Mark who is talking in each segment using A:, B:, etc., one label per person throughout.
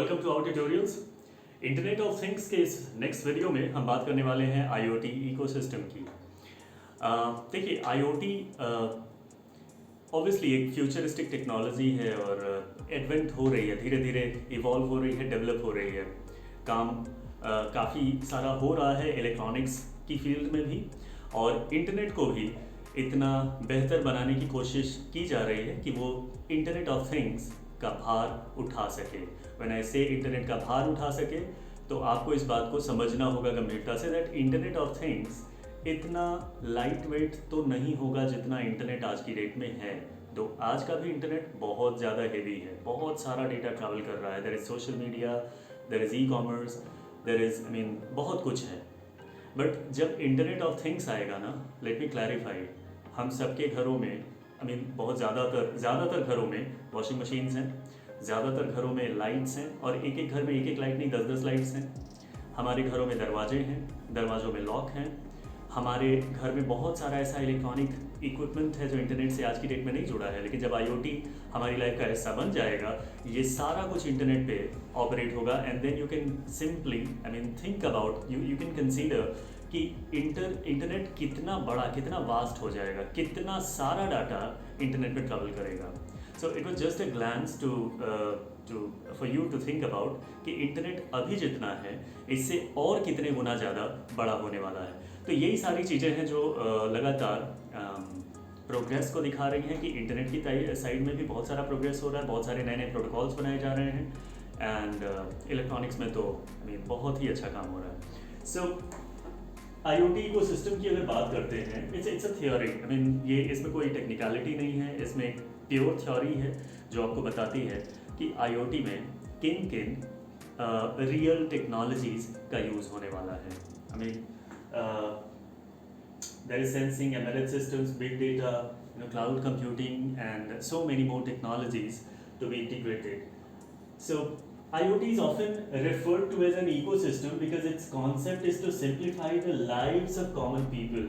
A: Welcome to our tutorials. Internet of things के इस next video में हम बात करने वाले हैं आईओटी इकोसिस्टम की। देखिए आईओटी ऑब्वियसली एक फ्यूचरिस्टिक टेक्नोलॉजी है और एडवेंट हो रही है, धीरे धीरे इवॉल्व हो रही है, डेवलप हो रही है। काम काफ़ी सारा हो रहा है इलेक्ट्रॉनिक्स की फील्ड में भी, और इंटरनेट को भी इतना बेहतर बनाने की कोशिश की जा रही है कि वो इंटरनेट ऑफ थिंग्स का भार उठा सके। व्हेन आई से इंटरनेट का भार उठा सके तो आपको इस बात को समझना होगा गंभीरता say that internet of things इतना लाइट वेट तो नहीं होगा जितना इंटरनेट आज की डेट में है। तो आज का भी इंटरनेट बहुत ज़्यादा हेवी है, बहुत सारा डेटा ट्रैवल कर रहा है। There is social media, there is e commerce, there is बहुत कुछ है। बट जब इंटरनेट ऑफ थिंग्स आएगा ना, लेट मी क्लैरिफाई, हम सबके घरों में बहुत ज़्यादातर घरों में वॉशिंग मशीन्स हैं, ज़्यादातर घरों में लाइट्स हैं, और एक एक घर में एक एक लाइट नहीं 10-10 लाइट्स हैं। हमारे घरों में दरवाजे हैं, दरवाज़ों में लॉक हैं। हमारे घर में बहुत सारा ऐसा इलेक्ट्रॉनिक इक्विपमेंट है जो इंटरनेट से आज की डेट में नहीं जुड़ा है, लेकिन जब आईओटी हमारी लाइफ का हिस्सा बन जाएगा, ये सारा कुछ इंटरनेट पे ऑपरेट होगा। And then you can simply think about, you can consider कि इंटरनेट कितना बड़ा, कितना वास्ट हो जाएगा, कितना सारा डाटा इंटरनेट पे ट्रैवल करेगा। So it was just a glance for you to think about कि इंटरनेट अभी जितना है इससे और कितने गुना ज़्यादा बड़ा होने वाला है। तो यही सारी चीज़ें हैं जो लगातार प्रोग्रेस को दिखा रही हैं कि इंटरनेट की साइड में भी बहुत सारा प्रोग्रेस हो रहा है, बहुत सारे नए नए प्रोटोकॉल्स बनाए जा रहे हैं, एंड इलेक्ट्रॉनिक्स में तो बहुत ही अच्छा काम हो रहा है। सो आईओटी इकोसिस्टम की अगर बात करते हैं, इट्स अ थ्योरी। ये इसमें कोई टेक्निकलिटी नहीं है, इसमें एक प्योर थ्योरी है जो आपको बताती है कि आईओटी में किन किन रियल टेक्नोलॉजीज का यूज़ होने वाला है। there is sensing, embedded systems, big data, cloud computing, and so many more technologies to be integrated. So IoT is often referred to as an ecosystem because its concept is to simplify the lives of common people.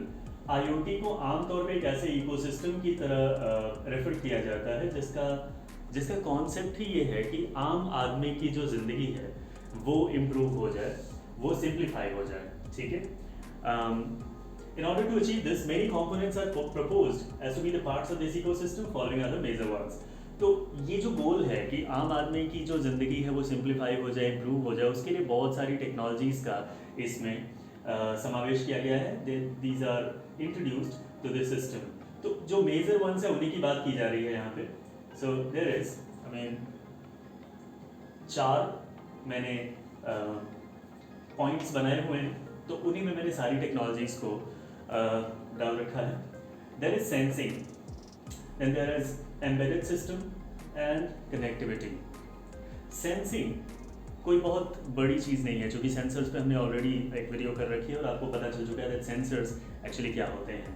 A: IoT को आमतौर पे एक ऐसे ecosystem की तरह refer किया जाता है जिसका कॉन्सेप्ट ही ये है कि आम आदमी की जो ज़िंदगी है वो इम्प्रूव हो जाए, वो सिंप्लीफाई हो जाए। ठीक है। In order to achieve this, many components are proposed as to be the parts of this ecosystem. Following are the major ones. तो ये जो गोल है कि आम आदमी की जो ज़िंदगी है वो सिंप्लीफाई हो जाए, इम्प्रूव हो जाए, उसके लिए बहुत सारी टेक्नोलॉजीज़ का इसमें समावेश किया गया है। These are introduced to this system. तो जो मेजर वंस है उन्हीं की बात की जा रही है यहाँ पे। So there is, 4 मैंने पॉइंट्स बनाए हुए हैं, तो उन्हीं में मैंने सारी टेक्नोलॉजीज़ को डाल रखा है। There is sensing, then there is embedded system and connectivity. Sensing कोई बहुत बड़ी चीज़ नहीं है, क्योंकि सेंसर्स पे हमने ऑलरेडी एक वीडियो कर रखी है और आपको पता चल चुका है दैट सेंसर्स एक्चुअली क्या होते हैं।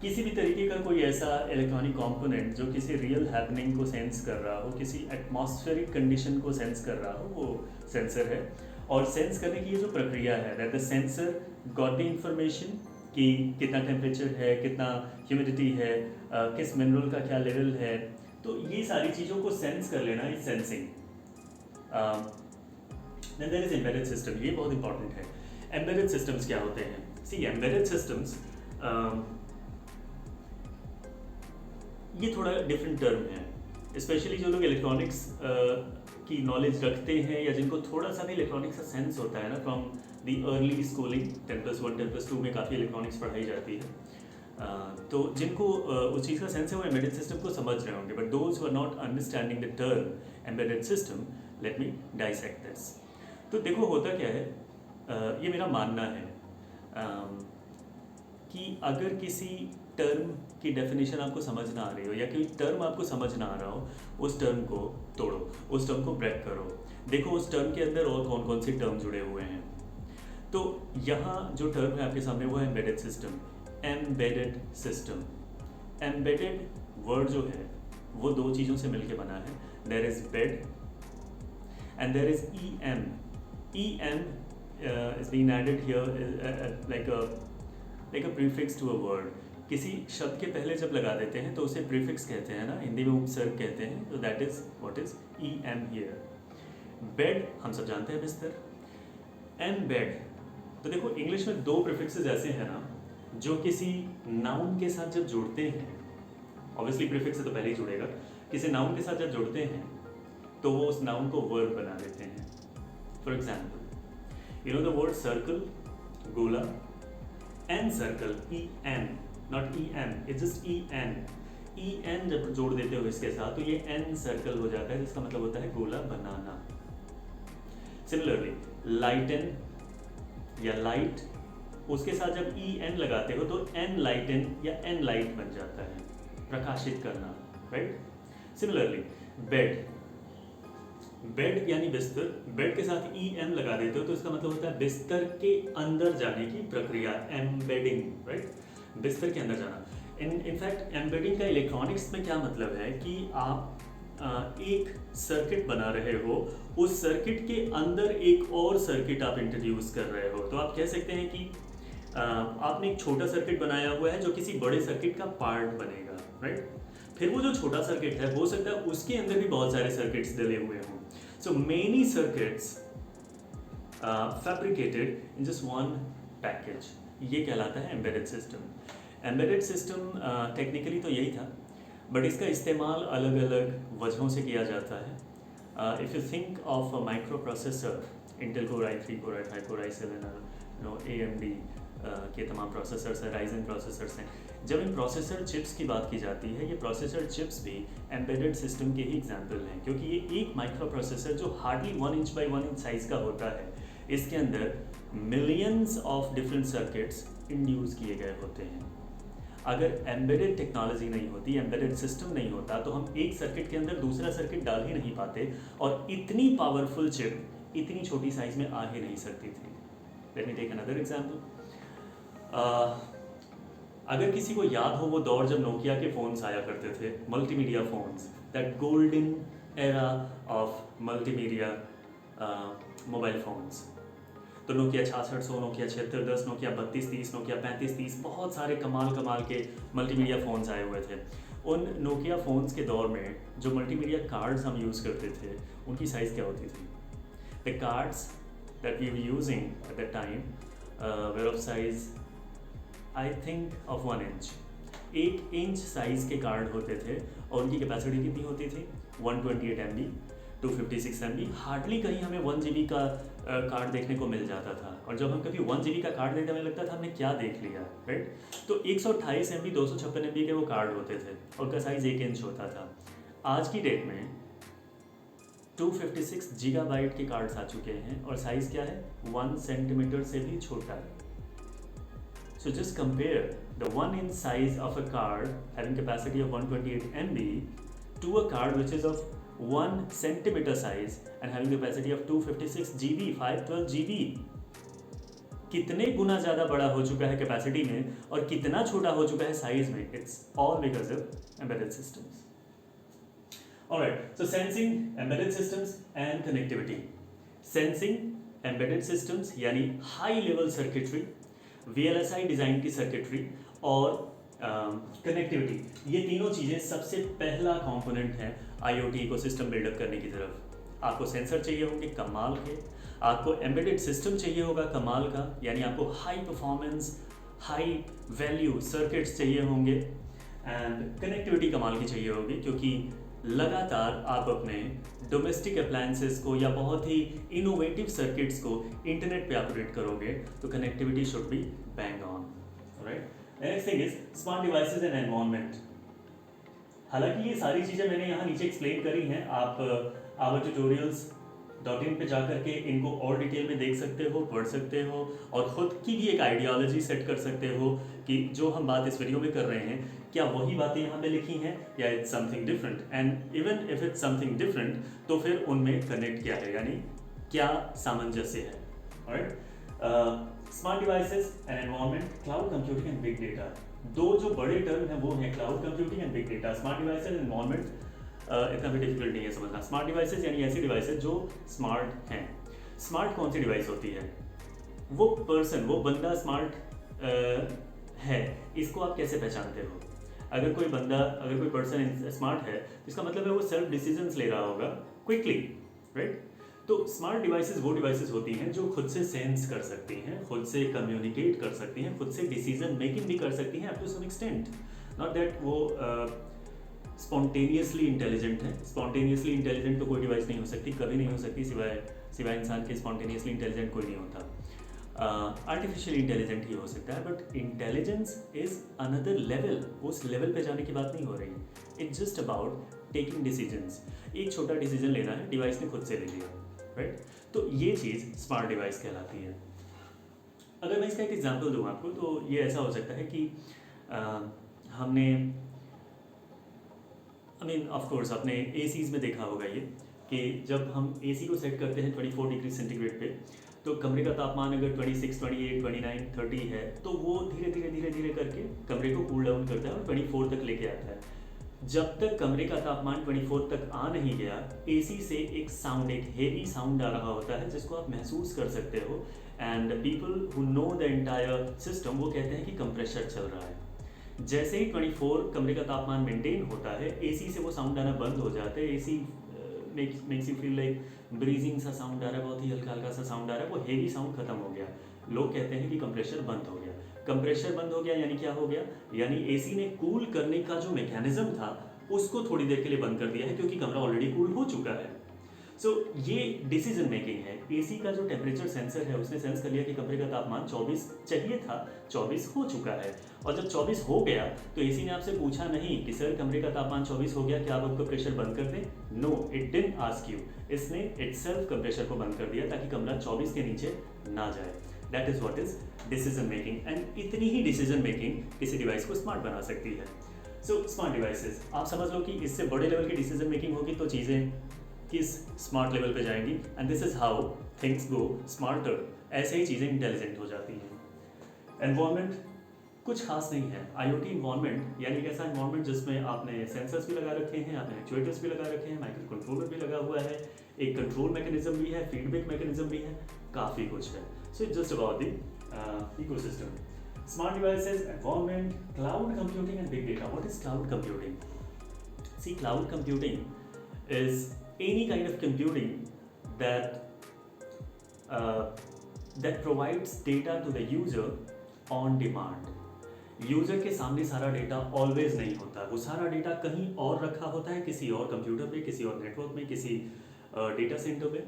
A: किसी भी तरीके का कोई ऐसा इलेक्ट्रॉनिक कंपोनेंट जो किसी रियल हैपनिंग को सेंस कर रहा हो, किसी एटमॉस्फेरिक कंडीशन को सेंस कर रहा हो, वो सेंसर है। और सेंस करने की ये जो प्रक्रिया है, that the sensor got the information कि कितना टेम्परेचर है, कितना ह्यूमिडिटी है, किस मिनरल का क्या लेवल है, तो ये सारी चीज़ों को सेंस कर लेना is sensing. Then there is embedded system, ये बहुत इंपॉर्टेंट है। एम्बेडेड सिस्टम्स क्या होते हैं? सी, एम्बेडेड सिस्टम्स ये थोड़ा डिफरेंट टर्म है। स्पेशली जो लोग इलेक्ट्रॉनिक्स की नॉलेज रखते हैं या जिनको थोड़ा सा भी इलेक्ट्रॉनिक्स का सेंस होता है ना, फ्रॉम द अर्ली स्कूलिंग 10+1 10+2 में काफ़ी इलेक्ट्रॉनिक्स पढ़ाई जाती है, तो जिनको उस चीज़ का सेंस है वो एम्बेडेड सिस्टम को समझ रहे होंगे। But those who are not understanding the term embedded system, let me dissect this. तो देखो होता क्या है, ये मेरा मानना है कि अगर किसी टर्म की डेफिनेशन आपको समझ ना आ रही हो या कोई टर्म आपको समझ ना आ रहा हो, उस टर्म को तोड़ो, उस टर्म को ब्रेक करो, देखो उस टर्म के अंदर और कौन कौन से टर्म जुड़े हुए हैं। तो यहाँ जो टर्म है आपके सामने वो है embedded system. Embedded system, embedded word जो है वो 2 चीज़ों से मिलके बना है। There is bed and there is E M. E M is being added here like a prefix to a word. किसी शब्द के पहले जब लगा देते हैं तो उसे प्रीफिक्स कहते हैं ना, हिंदी में उपसर्ग कहते हैं, तो that is what is E am here. Bed हम सब जानते हैं, बिस्तर। एम्बेड, तो देखो इंग्लिश में दो प्रीफिक्सेस ऐसे हैं ना जो किसी नाउन के साथ जब जुड़ते हैं, ऑब्वियसली प्रीफिक्स से तो पहले ही जुड़ेगा, किसी नाउन के साथ जब जुड़ते हैं तो वो उस नाउन को वर्ब बना देते हैं। For example, you know the word circle, गोला, encircle, E N, not E M, it's just E N. E N जब जोड़ देते हो इसके साथ तो ये एन सर्कल हो जाता है, जिसका मतलब होता है गोला बनाना। सिमिलरली लाइटन या लाइट, उसके साथ जब ई एन लगाते हो तो एन लाइटन या एन लाइट बन जाता है, प्रकाशित करना, राइट। सिमिलरली बेड, बेड यानी बिस्तर, बेड के साथ ई एम लगा देते हो तो इसका मतलब होता है बिस्तर के अंदर जाने की प्रक्रिया, एम्बेडिंग, राइट, बिस्तर के अंदर जाना। इनफैक्ट एम्बेडिंग का इलेक्ट्रॉनिक्स में क्या मतलब है कि आप एक सर्किट बना रहे हो, उस सर्किट के अंदर एक और सर्किट आप इंट्रोड्यूस कर रहे हो। तो आप कह सकते हैं कि आपने एक छोटा सर्किट बनाया हुआ है जो किसी बड़े सर्किट का पार्ट बनेगा, राइट। फिर वो जो छोटा सर्किट है हो सकता है उसके अंदर भी बहुत सारे सर्किट्स डले हुए हों। So many circuits fabricated in just one package, ये कहलाता है embedded system. Embedded system technically तो यही था, बट इसका इस्तेमाल अलग अलग वजहों से किया जाता है। If you think of a micro processor, Intel core i3, core i5, core i7, AMD के तमाम प्रोसेसर्स हैं, राइजन प्रोसेसर्स हैं। जब इन प्रोसेसर चिप्स की बात की जाती है, ये प्रोसेसर चिप्स भी एम्बेडेड सिस्टम के ही एग्जाम्पल हैं, क्योंकि ये एक माइक्रो प्रोसेसर जो hardly 1 inch by 1 inch size का होता है, इसके अंदर millions of different circuits induce किए गए होते हैं। अगर एम्बेडेड टेक्नोलॉजी नहीं होती, एम्बेडेड सिस्टम नहीं होता, तो हम एक सर्किट के अंदर दूसरा सर्किट डाल ही नहीं पाते और इतनी पावरफुल चिप इतनी छोटी साइज में आ ही नहीं सकती थी। Let me take another example. अगर किसी को याद हो वो दौर जब नोकिया के फ़ोन्स आया करते थे, multimedia phones, that golden era of multimedia mobile phones, तो नोकिया 6600, नोकिया 7610, नोकिया 3230, नोकिया 3530, बहुत सारे कमाल के मल्टीमीडिया फ़ोन्स आए हुए थे। उन नोकिया फ़ोन्स के दौर में जो मल्टीमीडिया कार्ड्स हम यूज़ करते थे, उनकी साइज़ क्या होती थी? The cards that we were using at that time were of size I think of 1 inch. 1 inch size के कार्ड होते थे और उनकी कैपेसिटी कितनी होती थी? 128 MB, 256 MB। हार्डली कहीं हमें 1 GB का कार्ड देखने को मिल जाता था, और जब हम कभी 1 GB का कार्ड देखते हमें लगता था हमने क्या देख लिया, राइट। तो 128 MB, 256 MB के वो कार्ड होते थे और उनका साइज़ 1 इंच होता था। आज की डेट में 256 GB के कार्ड्स आ चुके हैं और साइज़ क्या है? 1 सेंटीमीटर से भी छोटा है। So just compare the 1 inch size of a card having capacity of 128 MB to a card which is of 1 centimeter size and having capacity of 256 GB, 512 GB. कितने गुना ज़्यादा बड़ा हो चुका है कैपेसिटी में और कितना छोटा हो चुका है साइज में? It's all because of embedded systems. Alright, so sensing, embedded systems and connectivity. Sensing, embedded systems यानी high level circuitry, VLSI design की सर्किटरी और कनेक्टिविटी, ये तीनों चीज़ें सबसे पहला कंपोनेंट है IoT इकोसिस्टम बिल्डअप करने की तरफ। आपको सेंसर चाहिए होंगे कमाल के, आपको एम्बेडेड सिस्टम चाहिए होगा कमाल का, यानी आपको high performance, high value circuits चाहिए होंगे, एंड कनेक्टिविटी कमाल की चाहिए होगी, क्योंकि लगातार आप अपने डोमेस्टिक अप्लायंसेस को या बहुत ही इनोवेटिव सर्किट्स को इंटरनेट पे ऑपरेट करोगे, तो connectivity should be bang on, right. Next thing is smart devices and environment. हालांकि ये सारी चीज़ें मैंने यहाँ नीचे एक्सप्लेन करी हैं, आप आवर tutorials.in पे जाकर के इनको और डिटेल में देख सकते हो, पढ़ सकते हो और ख़ुद की भी एक आइडियोलॉजी सेट कर सकते हो कि जो हम बात इस वीडियो में कर रहे हैं क्या वही बातें यहाँ पे लिखी हैं या it's something different, and even if it's something different तो फिर उनमें कनेक्ट क्या है, यानी क्या सामंजस्य है, right. Smart devices and environment, cloud computing and big data, दो जो बड़े टर्म हैं वो हैं cloud computing and big data. Smart devices and environment इतना भी डिफिकल्ट नहीं है समझना। स्मार्ट डिवाइसेस यानी ऐसी डिवाइसेस जो स्मार्ट हैं। स्मार्ट कौन सी डिवाइस होती है? वो पर्सन, वो बंदा स्मार्ट है, इसको आप कैसे पहचानते हो? अगर कोई पर्सन स्मार्ट है, इसका मतलब है वो सेल्फ डिसीजंस ले रहा होगा क्विकली, राइट। तो स्मार्ट डिवाइसेस वो डिवाइसेस होती हैं जो खुद से सेंस कर सकती हैं, खुद से कम्युनिकेट कर सकती हैं, खुद से डिसीजन मेकिंग भी कर सकती हैं up to some extent. Not that वो स्पॉन्टेनियसली इंटेलिजेंट है। स्पॉन्टेनियसली इंटेलिजेंट तो कोई डिवाइस नहीं हो सकती, कभी नहीं हो सकती, सिवाय सिवाय इंसान के स्पॉन्टेनियसली इंटेलिजेंट कोई नहीं होता। आर्टिफिशियल इंटेलिजेंट ही हो सकता है, but intelligence is another level. उस लेवल पे जाने की बात नहीं हो रही। It's just about taking decisions. एक छोटा डिसीजन लेना है, डिवाइस ने खुद से ले लिया, राइट? तो ये चीज़ स्मार्ट डिवाइस कहलाती है। अगर मैं इसका एक एग्जांपल दूँ आपको, तो ये ऐसा हो सकता है कि हमने ऑफ कोर्स आपने एसीज़ में देखा होगा ये, कि जब हम एसी को सेट करते हैं 24 डिग्री सेंटीग्रेड पे, तो कमरे का तापमान अगर 26, 28, 29, 30 है, तो वो धीरे धीरे धीरे धीरे करके कमरे को कूल डाउन करता है और 24 तक लेके आता है। जब तक कमरे का तापमान 24 तक आ नहीं गया, एसी से एक साउंड, एक हेवी साउंड आ रहा होता है जिसको आप महसूस कर सकते हो। And people who know the entire system वो कहते हैं कि कंप्रेशर चल रहा है। जैसे ही 24 कमरे का तापमान मेंटेन होता है, एसी से वो साउंड आना बंद हो जाता है। AC makes you feel like bridging सा साउंड आ रहा है, बहुत ही हल्का हल्का सा साउंड आ रहा है, वो हेवी साउंड खत्म हो गया। लोग कहते हैं कि कंप्रेशर बंद हो गया। कंप्रेशर बंद हो गया यानी क्या हो गया? यानी एसी ने कूल करने का जो मैकेनिज्म था उसको थोड़ी देर के लिए बंद कर दिया है, क्योंकि कमरा ऑलरेडी कूल हो चुका है। सो ये डिसीजन मेकिंग है। एसी का जो टेम्परेचर सेंसर है उसने सेंस कर लिया कि कमरे का तापमान 24 चाहिए था, 24 हो चुका है। और जब 24 हो गया तो एसी ने आपसे पूछा नहीं कि सर कमरे का तापमान 24 हो गया, क्या आप उसको प्रेशर बंद कर दें? No, it didn't ask you. इसने इटसेल्फ कंप्रेशर को बंद कर दिया ताकि कमरा 24 के नीचे ना जाए। That is what is decision making. And इतनी ही डिसीजन मेकिंग किसी डिवाइस को स्मार्ट बना सकती है। सो स्मार्ट डिवाइसेस, आप समझ लो कि इससे बड़े लेवल की डिसीजन मेकिंग होगी तो चीज़ें किस स्मार्ट लेवल पे जाएंगी। And this is how things go smarter. ऐसे ही चीज़ें इंटेलिजेंट हो जाती हैं। एनवायरनमेंट कुछ खास नहीं है। आईओटी इन्वायरमेंट यानी एक ऐसा इन्वायरमेंट जिसमें आपने सेंसर्स भी लगा रखे हैं, आपने एक्चुएटर्स भी लगा रखे हैं, माइक्रो कंट्रोलर भी लगा हुआ है, एक कंट्रोल मैकेनिज्म भी है, फीडबैक मैकेनिज्म भी है, काफ़ी कुछ है। So it's just about the ecosystem. Smart devices, environment, cloud computing and big data. What is cloud computing? See, cloud computing is any kind of computing that provides data to the user on demand. User के सामने सारा data always नहीं होता, वो सारा data कहीं और रखा होता है, किसी और कंप्यूटर पे, किसी और नेटवर्क में, किसी डेटा सेंटर पे,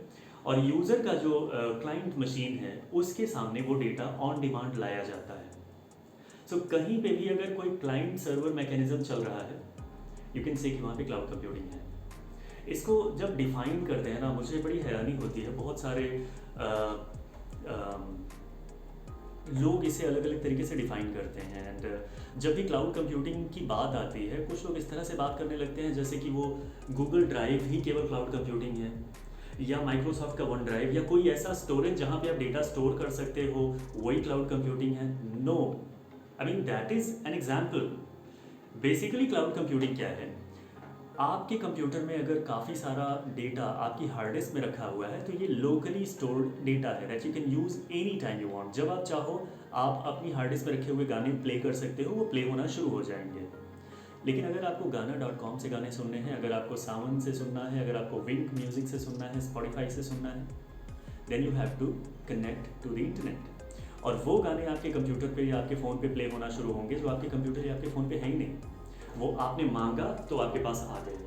A: और यूज़र का जो क्लाइंट मशीन है उसके सामने वो डेटा ऑन डिमांड लाया जाता है। सो कहीं पे भी अगर कोई क्लाइंट सर्वर मैकेनिज्म चल रहा है, यू कैन से कि वहाँ पे क्लाउड कंप्यूटिंग है। इसको जब डिफाइन करते हैं ना, मुझे बड़ी हैरानी होती है। बहुत सारे लोग इसे अलग अलग तरीके से डिफाइन करते हैं। एंड जब भी क्लाउड कंप्यूटिंग की बात आती है, कुछ लोग इस तरह से बात करने लगते हैं जैसे कि वो गूगल ड्राइव ही केवल क्लाउड कंप्यूटिंग है, या माइक्रोसॉफ्ट का वन ड्राइव, या कोई ऐसा स्टोरेज जहाँ पे आप डेटा स्टोर कर सकते हो, वही क्लाउड कंप्यूटिंग है। No, I mean that is an example. Basically cloud computing क्या है? आपके कंप्यूटर में अगर काफ़ी सारा डेटा आपकी हार्ड डिस्क में रखा हुआ है, तो ये लोकली स्टोर्ड डेटा है that you can use any time you want. जब आप चाहो आप अपनी हार्ड डिस्क में रखे हुए गाने प्ले कर सकते हो, वो प्ले होना शुरू हो जाएंगे। लेकिन अगर आपको गाना.com से गाने सुनने हैं, अगर आपको सावन से सुनना है, अगर आपको विंक म्यूजिक से सुनना है, स्पॉटिफाई से सुनना है, then you have to connect to the internet. और वो गाने आपके कंप्यूटर पे या आपके फ़ोन पे प्ले होना शुरू होंगे जो आपके कंप्यूटर या आपके फ़ोन पे है ही नहीं। वो आपने मांगा तो आपके पास आ गए।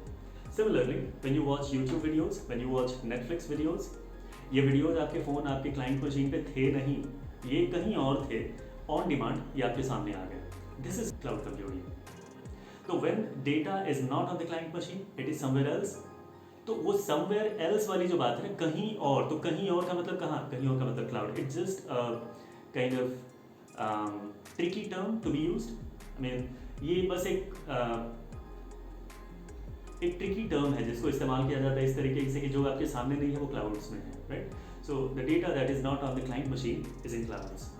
A: Similarly when you watch YouTube videos, when you watch Netflix videos, ये वीडियोस आपके फ़ोन, आपके क्लाइंट मशीन पे थे नहीं, ये कहीं और थे, ऑन डिमांड ये आपके सामने आ गए। This is cloud computing. तो when data is not on the client machine, it is somewhere else. तो वो समवेयर एल्स वाली जो बात है ना, कहीं और, तो कहीं और का मतलब कहाँ? कहीं और का मतलब cloud. It's just kind of tricky term to be used. I mean, ये बस एक ट्रिकी टर्म है जिसको इस्तेमाल किया जाता है इस तरीके से कि जो आपके सामने नहीं है वो क्लाउड्स में है, right? So the data that is not on the client machine is in clouds.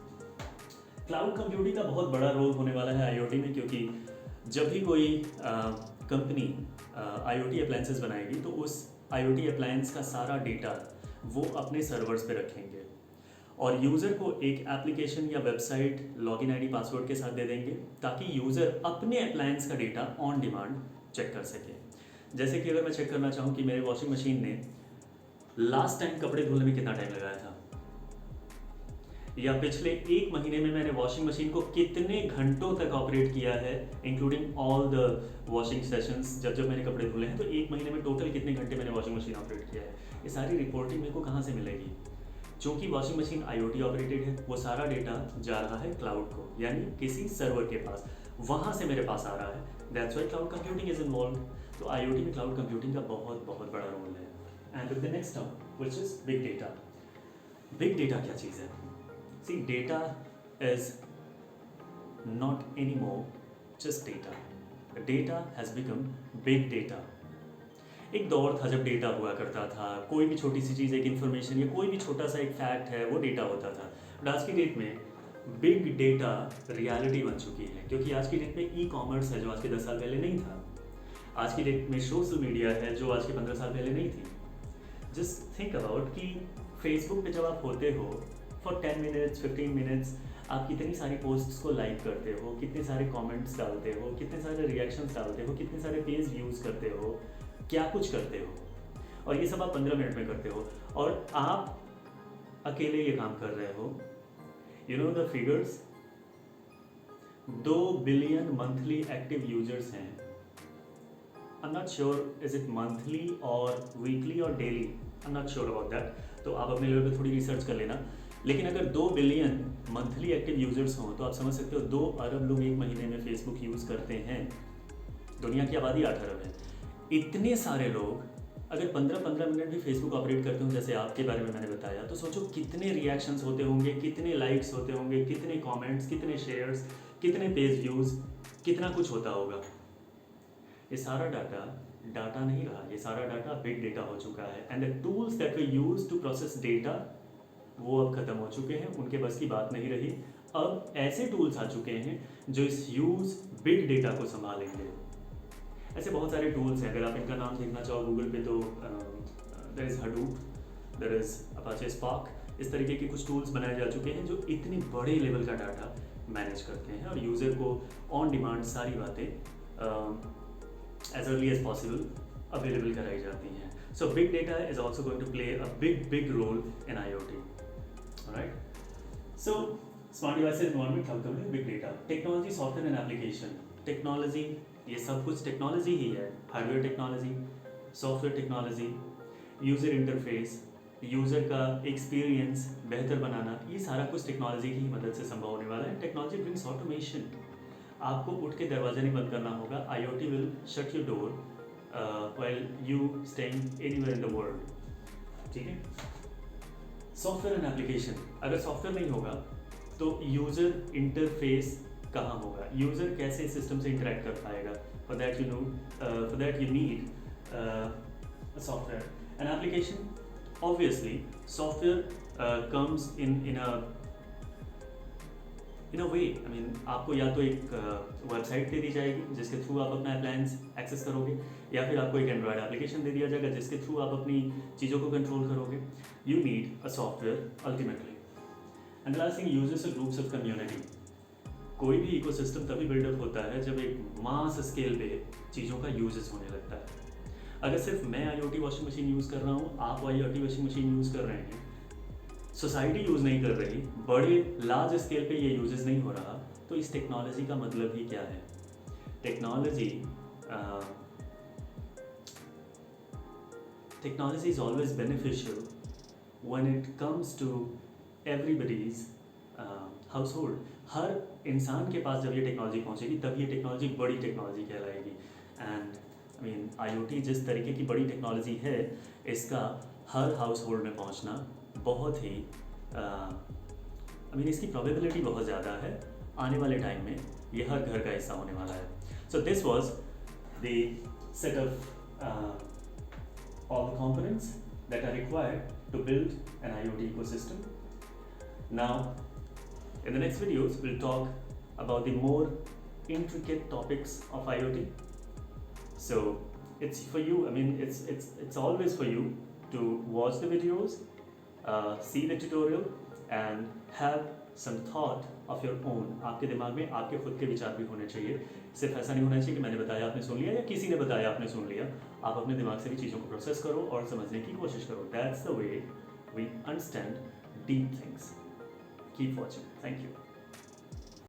A: Cloud computing का बहुत बड़ा रोल होने वाला है आईओटी में, क्योंकि जब भी कोई कंपनी आईओटी अप्लायंसेस बनाएगी तो उस आईओटी अप्लायंस का सारा डेटा वो अपने सर्वर्स पे रखेंगे और यूज़र को एक एप्लीकेशन या वेबसाइट लॉगिन आईडी पासवर्ड के साथ दे देंगे ताकि यूज़र अपने अप्लायंस का डेटा ऑन डिमांड चेक कर सके। जैसे कि अगर मैं चेक करना चाहूँ कि मेरे वॉशिंग मशीन ने लास्ट टाइम कपड़े धुलने में कितना टाइम लगाया था, या पिछले 1 महीने में मैंने वॉशिंग मशीन को कितने घंटों तक ऑपरेट किया है, including all the washing sessions. जब जब मैंने कपड़े धुले हैं तो 1 महीने में टोटल कितने घंटे मैंने वॉशिंग मशीन ऑपरेट किया है, ये सारी रिपोर्टिंग मेरे को कहाँ से मिलेगी। चूंकि वॉशिंग मशीन IoT ऑपरेटेड है, वो सारा डेटा जा रहा है क्लाउड को, यानी किसी सर्वर के पास, वहाँ से मेरे पास आ रहा है। That's why cloud computing is involve. तो IoT में क्लाउड कंप्यूटिंग का बहुत बहुत बड़ा रोल है। And the next term which is big data. Big data क्या चीज़ है? See, data is not any more just data. Data has become big data. एक दौर था जब डेटा हुआ करता था, कोई भी छोटी सी चीज़, एक इन्फॉर्मेशन या कोई भी छोटा सा एक फैक्ट है, वो डेटा होता था। बट आज की डेट में बिग डेटा रियलिटी बन चुकी है, क्योंकि आज की डेट में ई-कॉमर्स है जो आज के 10 साल पहले नहीं था। आज की डेट में सोशल मीडिया है जो आज के 15 साल पहले नहीं थी। जस्ट थिंक अबाउट कि फेसबुक पे जब आप होते हो फॉर 10 मिनट्स 15 मिनट्स, आप कितनी सारी पोस्ट्स को लाइक करते हो, कितने सारे कमेंट्स डालते हो, कितने सारे रिएक्शंस डालते हो, कितने सारे पेज व्यूज़ करते हो, क्या कुछ करते हो, और ये सब आप 15 मिनट में करते हो, और आप अकेले ये काम कर रहे हो। You know the figures, 2 billion monthly active users हैं। I am not sure is it monthly और वीकली और daily, I am not sure about that, तो आप अपने लेवल पे थोड़ी रिसर्च कर लेना। लेकिन अगर 2 बिलियन मंथली एक्टिव यूजर्स हों तो आप समझ सकते हो 2 अरब लोग 1 महीने में फेसबुक यूज़ करते हैं। दुनिया की आबादी 8 अरब है। इतने सारे लोग अगर 15-15 मिनट भी फेसबुक ऑपरेट करते हो, जैसे आपके बारे में मैंने बताया, तो सोचो कितने रिएक्शंस होते होंगे, कितने लाइक्स होते होंगे, कितने कमेंट्स, कितने शेयर्स, कितने पेज व्यूज़, कितना कुछ होता होगा। ये सारा डाटा नहीं रहा, ये सारा डाटा बिग डेटा हो चुका है। And the tools that we use to process data, वो अब ख़त्म हो चुके हैं, उनके बस की बात नहीं रही। अब ऐसे टूल्स आ चुके हैं जो इस ह्यूज बिग डेटा को संभालेंगे। ऐसे बहुत सारे टूल्स हैं, अगर आप इनका नाम देखना चाहो गूगल पे तो there is Hadoop, there is Apache Spark. इस तरीके के कुछ टूल्स बनाए जा चुके हैं जो इतनी बड़े लेवल का डाटा मैनेज करते हैं और यूज़र को ऑन डिमांड सारी बातें as early as possible available कराई जाती हैं। So big data is also going to play a big role in IoT, right? So smart devices environment, cloud computing, big data, technology, software and application. Technology, ये सब कुछ technology ही है। Hardware technology, software technology, user interface, user का experience बेहतर बनाना, ये सारा कुछ टेक्नोलॉजी की मदद से संभव होने वाला है। Technology brings automation. आपको उठ के दरवाजा नहीं बंद करना होगा। IoT will shut your door while you staying anywhere in the world, ठीक है? सॉफ्टवेयर एंड एप्लीकेशन, अगर सॉफ्टवेयर नहीं होगा तो यूज़र इंटरफेस कहाँ होगा, यूज़र कैसे सिस्टम से इंटरेक्ट कर पाएगा? For that you need software and application. Obviously software comes in a way, I mean आपको या तो एक वेबसाइट दे दी जाएगी जिसके थ्रू आप अपना अप्लायंस एक्सेस करोगे, या फिर आपको एक एंड्रॉयड एप्लीकेशन दे दिया जाएगा जिसके थ्रू आप अपनी चीज़ों को कंट्रोल करोगे। You need a software ultimately. And last thing, users और ग्रुप्स ऑफ कम्युनिटी। कोई भी इकोसिस्टम तभी बिल्डअप होता है जब एक मास स्केल पे चीज़ों का यूजेस होने लगता है। अगर सिर्फ मैं IoT वॉशिंग मशीन यूज़ कर रहा हूँ, आप IoT वॉशिंग मशीन यूज़ कर रहे हैं, सोसाइटी यूज़ नहीं कर रही, बड़े लार्ज स्केल पे ये यूजेस नहीं हो रहा, तो इस टेक्नोलॉजी का मतलब ही क्या है? Technology is always beneficial when it comes to everybody's household. हर इंसान के पास जब ये टेक्नोलॉजी पहुंचेगी तब ये टेक्नोलॉजी बड़ी टेक्नोलॉजी कहलाएगी। एंड आई मीन IoT जिस तरीके की बड़ी टेक्नोलॉजी है, इसका हर हाउस होल्ड में पहुंचना बहुत ही इसकी प्रोबेबिलिटी बहुत ज़्यादा है। आने वाले टाइम में ये हर घर का हिस्सा होने वाला है। So this was the set of all the components that are required to build an IoT ecosystem. Now, in the next videos, we'll talk about the more intricate topics of IoT. So it's for you. I mean, it's always for you to watch the videos, see the tutorial, and have some thought of your own. आपके दिमाग में आपके खुद के विचार भी होने चाहिए। सिर्फ ऐसा नहीं होना चाहिए कि मैंने बताया आपने सुन लिया या किसी ने बताया आपने सुन लिया। आप अपने दिमाग से भी चीज़ों को प्रोसेस करो और समझने की कोशिश करो। That's the way we understand deep things. Keep watching. Thank you.